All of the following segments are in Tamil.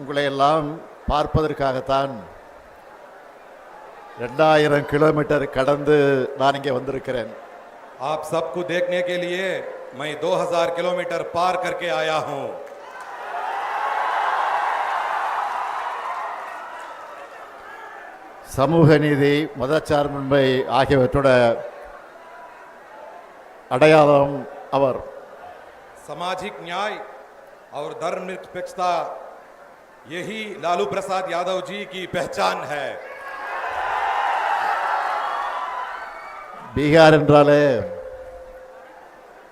உங்களை எல்லாம் பார்ப்பதற்காகத்தான் 2000 கிலோமீட்டர் கடந்து நான் இங்கே வந்திருக்கிறேன். आप सबको देखने के लिए मैं 2000 किलोमीटर पार करके आया हूं. சமூக நீதி, மதச்சார்பின்மை ஆகியவற்றோட அடையாளம் அவர். सामाजिक न्याय और धर्मनिरपेक्षता यही लालू प्रसाद यादव जी की पहचान है. பீகார் என்றாலே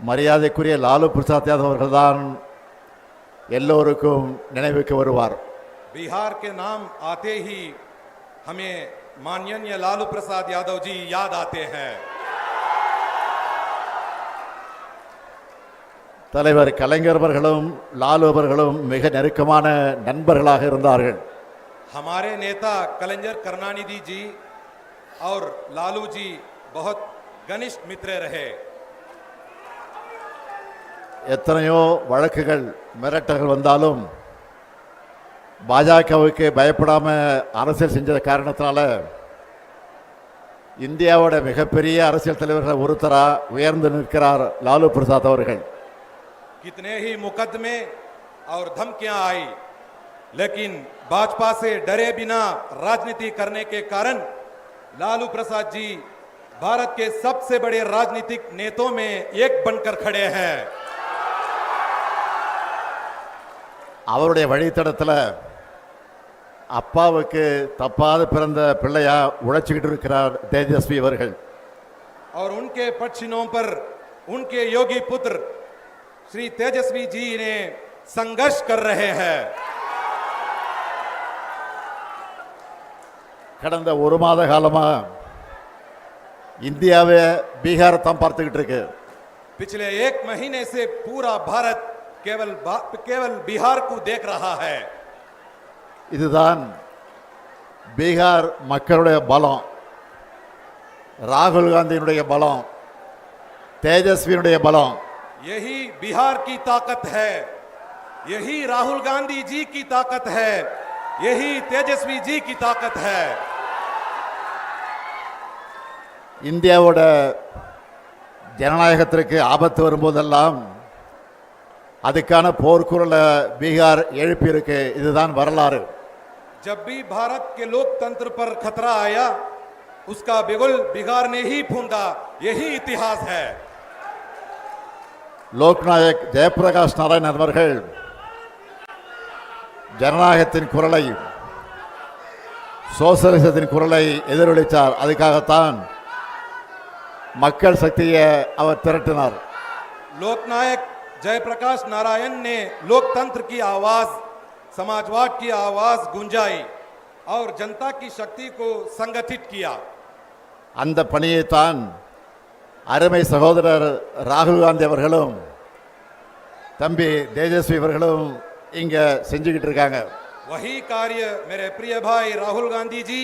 மரியாதைக்குரிய லாலு பிரசாத் யாதவ் அவர்கள்தான் எல்லோருக்கும் நினைவுக்கு வருவார். बिहार के नाम आते ही हमें माननीय लालू प्रसाद यादव जी याद आते हैं. தலைவர் கலைஞர் அவர்களும் லாலு அவர்களும் மிக நெருக்கமான நண்பர்களாக இருந்தார்கள். हमारे नेता कलंजर करुणानिधि जी और लालू जी बहुत घनिष्ठ मित्र रहे. எத்தனையோ வழக்குகள் மிரட்டல்கள் வந்தாலும் பாஜகவுக்கு பயப்படாம அரசியல் செஞ்ச காரணத்தினால இந்தியாவோட மிகப்பெரிய அரசியல் தலைவர்கள் ஒருத்தரா உயர்ந்து நிற்கிறார் லாலு பிரசாத் அவர்கள். कितने ही मुकदमे और धमकियां आई, लेकिन भाजपा से डरे बिना राजनीति करने के कारण लालू प्रसाद जी भारत के सबसे बड़े राजनीतिक नेताओं में एक बनकर खड़े हैं. அவருடைய வழித்தடத்தில் அப்பாவுக்கு தப்பாத பிறந்த பிள்ளையா உழைச்சிக்கிட்டு இருக்கிறார் தேஜஸ்வி அவர்கள். और उनके पक्षिणों पर उनके योगी पुत्र श्री तेजस्वी जी ने संघर्ष कर रहे हैं. கடந்த ஒரு மாத காலமா இந்தியாவே பீகாரை தான் பார்த்துக்கிட்டு இருக்கு. पिछले एक महीने से पूरा भारत केवल बिहार को देख रहा है. இதுதான் பீகார் மக்களுடைய பலம், ராகுல் காந்தியினுடைய பலம், தேஜஸ்வியினுடைய பலம். यही बिहार की ताकत है, यही राहुल गांधी जी की ताकत है, यही तेजस्वी जी की ताकत है. இந்தியாவோட ஜனநாயகத்திற்கு ஆபத்து வரும்போதெல்லாம் அதுக்கான போர்க்குரலை பீகார் எழுப்பியிருக்கு. இதுதான் வரலாறு. जब भी भारत के लोकतंत्र पर खतरा आया, उसका बिगुल बिहार ने ही फूंदा. यही इतिहास है. லோக்நாயக் ஜெயபிரகாஷ் நாராயணன் அவர்கள் ஜனநாயகத்தின் குரலை, சோசலிசத்தின் குரலை எதிரொலித்தார். அதுக்காகத்தான் மக்கள் சக்தியை அவர் திரட்டினார். लोकनायक जयप्रकाश नारायण ने लोकतंत्र की आवाज, समाजवाद की आवाज गुंजाई और जनता की शक्ति को संगठित किया. அந்த பணியைத்தான் அருமை சகோதரர் ராகுல் காந்தி அவர்களும் தம்பி தேஜஸ்வி அவர்களும் இங்க செஞ்சுக்கிட்டு இருக்காங்க. वही कार्य मेरे प्रिय भाई राहुल गांधी जी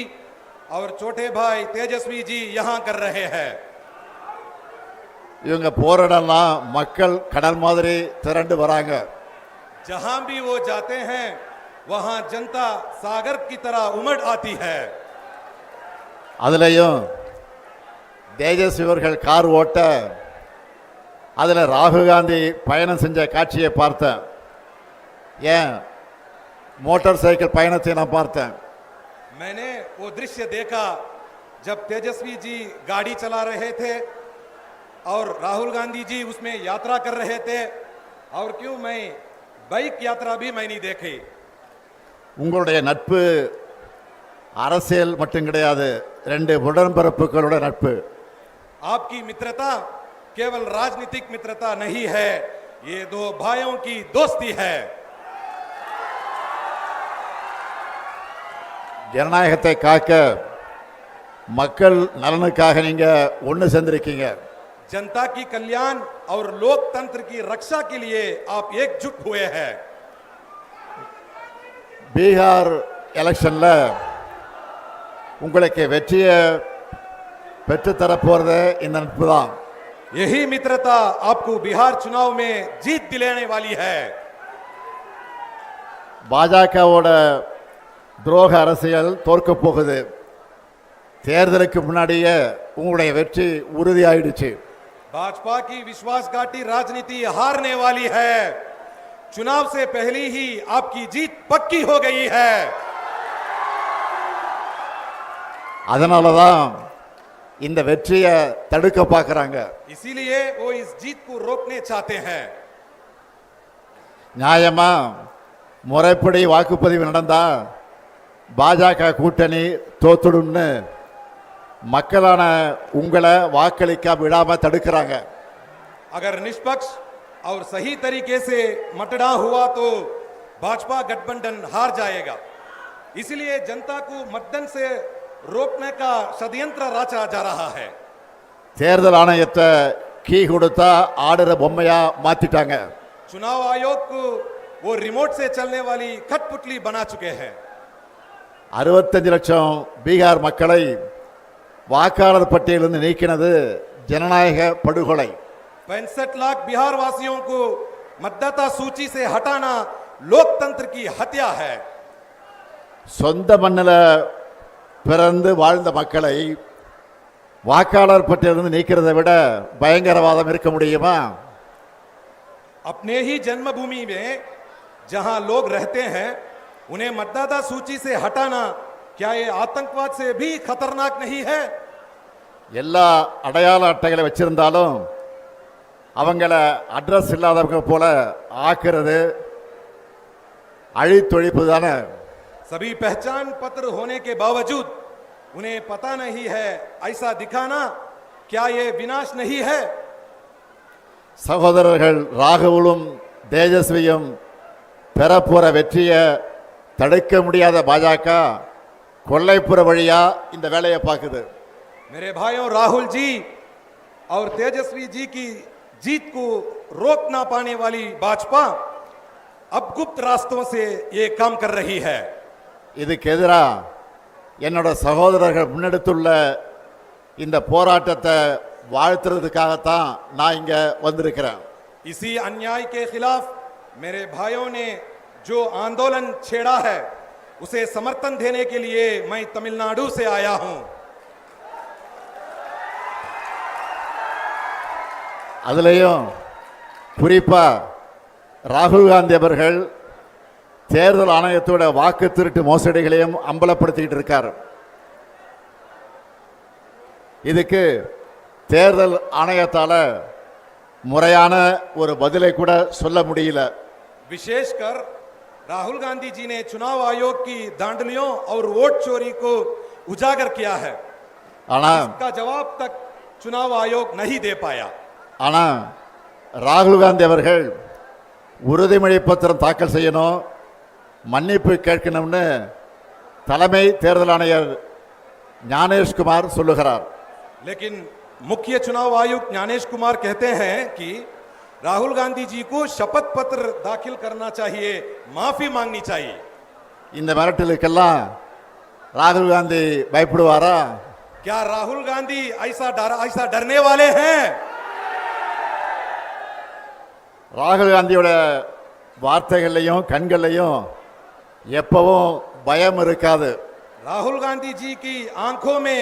और छोटे भाई तेजस्वी जी यहां कर रहे हैं. இவங்க போராடலாம் மக்கள் கடல் மாதிரி திரண்டு வராங்க. जहां भी वो जाते हैं वहां जनता सागर की तरह उमड़ आती है. அதுலயும் தேஜஸ்வி அவர்கள் கார் ஓட்ட அதுல ராகுல் காந்தி பயணம் செஞ்ச காட்சியை பார்த்தேன். ஏன் மோட்டார் சைக்கிள் பயணத்தை நான் பார்த்தேன். मैंने वो दृश्य देखा जब तेजस्वी जी गाड़ी चला रहे थे और राहुल गांधी जी उसमें यात्रा कर रहे थे. और क्यों मैं बाइक यात्रा भी मैंने देखी. உங்களுடைய நட்பு அரசியல் மட்டும் கிடையாது, ரெண்டு உடன்பிறப்புகளோட நட்பு. आपकी मित्रता केवल राजनीतिक मित्रता नहीं है, ये दो भाइयों की दोस्ती है. ஜனநாயகத்தை காக்க மக்கள் நலனுக்காக நீங்க ஒன்று சேர்ந்திருக்கீங்க. जनता की कल्याण और लोकतंत्र की रक्षा के लिए आप एकजुट हुए हैं. பீகார் எலெக்ஷன்ல உங்களுக்கு வெற்றியை பெற்றுத்தர போறது இந்த நட்பு தான். यही मित्रता आपको बिहार चुनाव में जीत दिलाने वाली है. பாஜகவோட துரோக அரசியல் தோற்கப் போகுது. தேர்தலுக்கு முன்னாடியே உங்களுடைய வெற்றி உறுதியாயிடுச்சு. भाजपा की विश्वासघाती राजनीति हारने वाली है। चुनाव से पहले ही आपकी जीत पक्की हो गई है। அதனால தான் இந்த வெற்றியை தடுக்க பார்க்கறாங்க. इसीलिए वो इस जीत को रोकने चाहते हैं। நியாயமா முறைப்படி வாக்குப்பதிவு நடந்தா பாஜக கூட்டணி தோத்துடும்னு மக்களான உங்களை வாக்களிக்க விடாம தடுக்கிறாங்க. अगर निष्पक्ष और सही तरीके से मतदान हुआ तो भाजपा गठबंधन हार जाएगा। इसलिए जनता को मतदान से रोकने का षड्यंत्र रचा जा रहा है। தேர்தல் ஆணையத்தை கீ கொடுத்தா ஆடுற பொம்மையா மாத்திட்டாங்க. चुनाव आयोग को वो रिमोट से चलने वाली कठपुतली बना चुके हैं। 65 லட்சம் பீகார் மக்களை வாக்காளர் பட்டியலிருந்து நீக்கினது ஜனநாயக படுகொலை. 65 लाख बिहार वासियों को मतदाता सूची से हटाना लोकतंत्र की हत्या है। சொந்த மண்ணில் பிறந்து வாழ்ந்த மக்களை வாக்காளர் பட்டியலிருந்து நீக்கிறதை விட பயங்கரவாதம் இருக்க முடியுமா? अपने ही जन्मभूमि में जहां लोग रहते हैं उन्हें मतदाता सूची से हटाना क्या ये आतंकवाद से भी खतरनाक नहीं है? எல்லா அடையாள அட்டைகளை வச்சிருந்தாலும் அவங்கள அட்ரஸ் இல்லாதவங்க போல ஆக்குறது அழித்தொழிப்பு தானே. सभी पहचान पत्र होने के बावजूद उन्हें पता नहीं है ऐसा दिखाना क्या ये विनाश नहीं है? சகோதரர்கள் ராகுலும் தேஜஸ்வியும் பெறப்போற வெற்றியை தடுக்க முடியாத பாஜக கொல்லைப்புற வழியா இந்த வேலையை பார்க்குது. मेरे भाइयों, राहुल जी और तेजस्वी जी की जीत को रोक ना पाने वाली भाजपा अब गुप्त रास्तों से ये काम कर रही है। இதுக்கு எதிராக என்னோட சகோதரர்கள் முன்னெடுத்துள்ள இந்த போராட்டத்தை வாழ்த்துறதுக்காகத்தான் நான் இங்க வந்திருக்கிறேன். इसी अन्याय के खिलाफ मेरे भाइयों ने जो आंदोलन छेड़ा है उसे समर्थन देने के लिए मैं तमिलनाडु से आया हूं। அதுலேயும் குறிப்பா ராகுல் காந்தி அவர்கள் தேர்தல் ஆணையத்தோட வாக்கு திருட்டு மோசடிகளையும் அம்பலப்படுத்திட்டு இருக்கார். இதுக்கு தேர்தல் ஆணையத்தால முறையான ஒரு பதிலை கூட சொல்ல முடியல. विशेषकर राहुल गांधी जी ने चुनाव आयोग की धांधलियों और वोट चोरी को उजागर किया है। ஆனா इसका जवाब तक चुनाव आयोग नहीं दे पाया। ஆனா ராகுல் காந்தி அவர்கள் உறுதிமொழி பத்திரம் தாக்கல் செய்யணும், மன்னிப்பு கேட்கணும்னு தலைமை தேர்தல் ஆணையர் ஞானேஷ்குமார் சொல்லுகிறார். लेकिन मुख्य चुनाव आयुक्त ज्ञानेश कुमार कहते हैं कि राहुल गांधी जी को शपथ पत्र दाखिल करना चाहिए, माफी मांगनी चाहिए। இந்த மிரட்டலுக்கெல்லாம் ராகுல் காந்தி பயப்படுவாரா? क्या राहुल गांधी ऐसा डरने वाले हैं? ராகுல் காந்தியோட வார்த்தைகள்லையும் கண்கள்லையும் எப்பவும் பயம் இருக்காது. राहुल गांधी जी की आंखों में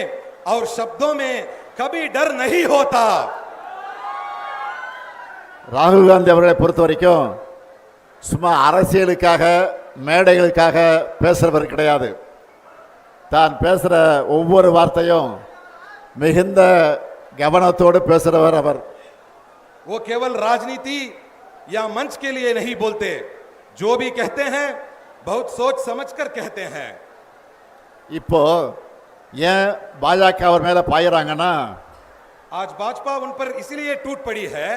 और शब्दों में कभी डर नहीं होता। ராகுல் காந்தி அவர்களை பொறுத்த வரைக்கும் சும்மா அரசியலுக்காக மேடைகளுக்காக பேசுறவர் கிடையாது. தான் பேசுற ஒவ்வொரு வார்த்தையும் மிகுந்த கவனத்தோடு பேசுறவர் அவர். वो केवल राजनीति या मंच के लिए नहीं बोलते, जो भी कहते हैं बहुत सोच समझकर कहते हैं। இப்போ ஏன் பாஜக அவர் மேல பாயிறாங்கன்னா आज भाजपा उन पर इसलिए टूट पड़ी है।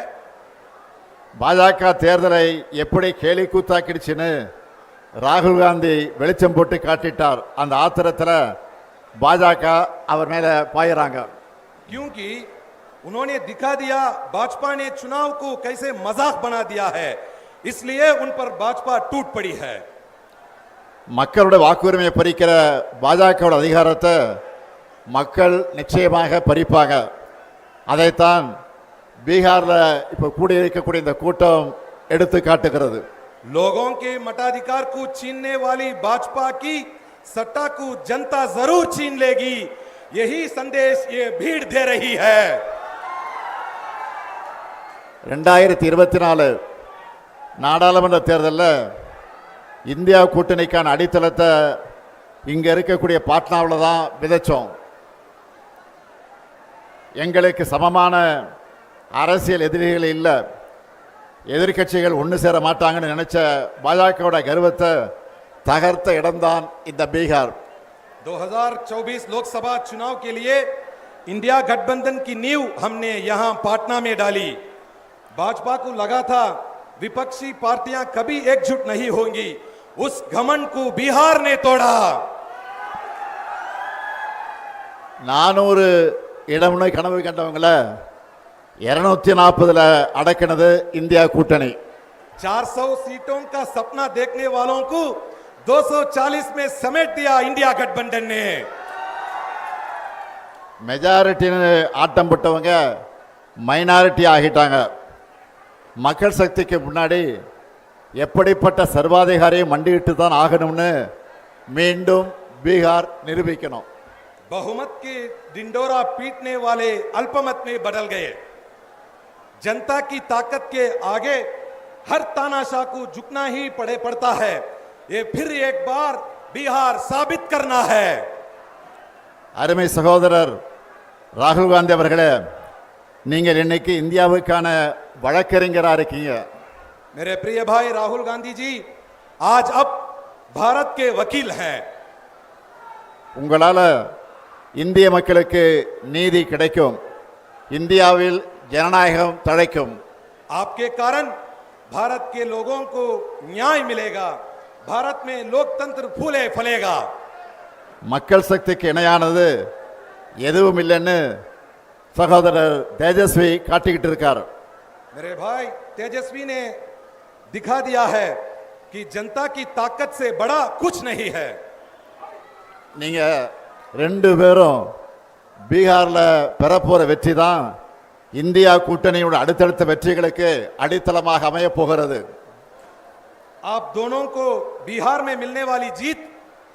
பாஜக தேர்தலை எப்படி கேலி கூத்தாக்கிடுச்சுன்னு ராகுல் காந்தி வெளிச்சம் போட்டு காட்டிட்டார். அந்த ஆத்திரத்தில் பாஜக அவர் மேல பாயிறாங்க. क्योंकि उन्होंने दिखा दिया भाजपा ने चुनाव को कैसे मजाक बना दिया है, इसलिए उन पर भाजपा टूट पड़ी है। மக்களுடைய வாக்குரிமையை பறிக்கிற பாஜகவோட அதிகாரத்தை மக்கள் நிச்சயமாக பறிப்பாங்க. அதைத்தான் பீகாரில் இப்போ கூடியிருக்கக்கூடிய இந்த கூட்டம் எடுத்து காட்டுகிறது. लोगों के मताधिकार को छीनने वाली भाजपा की सत्ता को जनता जरूर छीन लेगी, यही संदेश ये भीड़ दे रही है। 2024 நாடாளுமன்ற தேர்தலில் இந்தியா கூட்டணிக்கான அடித்தளத்தை இங்கே இருக்கக்கூடிய பாட்னாவில் தான் விதைச்சோம். எங்களுக்கு சமமான அரசியல் எதிரிகள் இல்லை, எதிர்க்கட்சிகள் ஒன்று சேர மாட்டாங்கன்னு நினைச்ச பாஜகவோட கர்வத்தை தகர்த்த இடம்தான் இந்த பீகார். 2024 लोकसभा चुनाव के लिए इंडिया गठबंधन की नींव हमने यहां पाटना में डाली। भाजपा को लगा था विपक्षी पार्टियां कभी एकजुट नहीं होंगी, उस घमंड को बिहार ने तोड़ा। 400 இடம்னு கனவு கண்டவங்கள 240 அடக்கினது இந்தியா கூட்டணி. 400 सीटों का सपना देखने वालों को 240 में समेट दिया इंडिया गठबंधन ने। மெஜாரிட்டின்னு ஆட்டம் போட்டவங்க மைனாரிட்டி ஆகிட்டாங்க. மக்கள் சக்திக்கு முன்னாடி எப்படிப்பட்ட சர்வாதிகாரியை மண்டியிட்டு தான் ஆகணும்னு மீண்டும் பீகார் நிரூபிக்கணும். बहुमत के डिंडोरा पीटने वाले अल्पमत में बदल गए। जनता की ताकत के आगे हर तानाशाह को झुकना ही पड़ता है। ये फिर एक बार बिहार साबित करना है। அருமை சகோதரர் ராகுல் காந்தி அவர்களே, நீங்கள் இன்னைக்கு இந்தியாவுக்கான வழக்கறிஞரா இருக்கீங்க. मेरे प्रिय भाई राहुल गांधी जी आज अब भारत के वकील हैं। உங்களால இந்திய மக்களுக்கு நீதி கிடைக்கும், இந்தியாவில் ஜனநாயகம் தழைக்கும். आपके कारण भारत के लोगों को न्याय मिलेगा, भारत में लोकतंत्र फूले फलेगा। மக்கள் சக்திக்கு இணையானது எதுவும் இல்லைன்னு சகோதரர் தேஜஸ்வி காட்டிக்கிட்டு இருக்கார். मेरे भाई तेजस्वी ने दिखा दिया है कि जनता की ताकत से बड़ा कुछ नहीं है। நீங்க ரெண்டு பேரும் பீகார்ல பெறப்போற வெற்றி தான் இந்தியா கூட்டணியோட அடுத்தடுத்த வெற்றிகளுக்கு அடித்தளமாக அமைய போகிறது. आप दोनों को बिहार में मिलने वाली जीत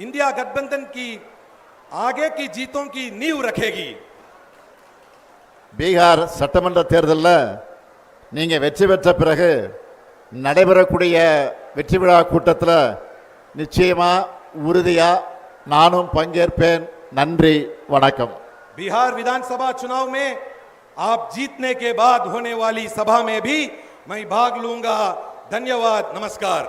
इंडिया गठबंधन की आगे की जीतों की नींव रखेगी। பீகார் சட்டமன்ற தேர்தலில் நீங்க வெற்றி பெற்ற பிறகு நடைபெறக்கூடிய வெற்றி விழா கூட்டத்தில் நிச்சயமா உறுதியா நானும் பங்கேற்பேன். நன்றி, வணக்கம். बिहार विधानसभा चुनाव में आप जीतने के बाद होने वाली सभा में भी मैं भाग लूंगा। धन्यवाद, नमस्कार।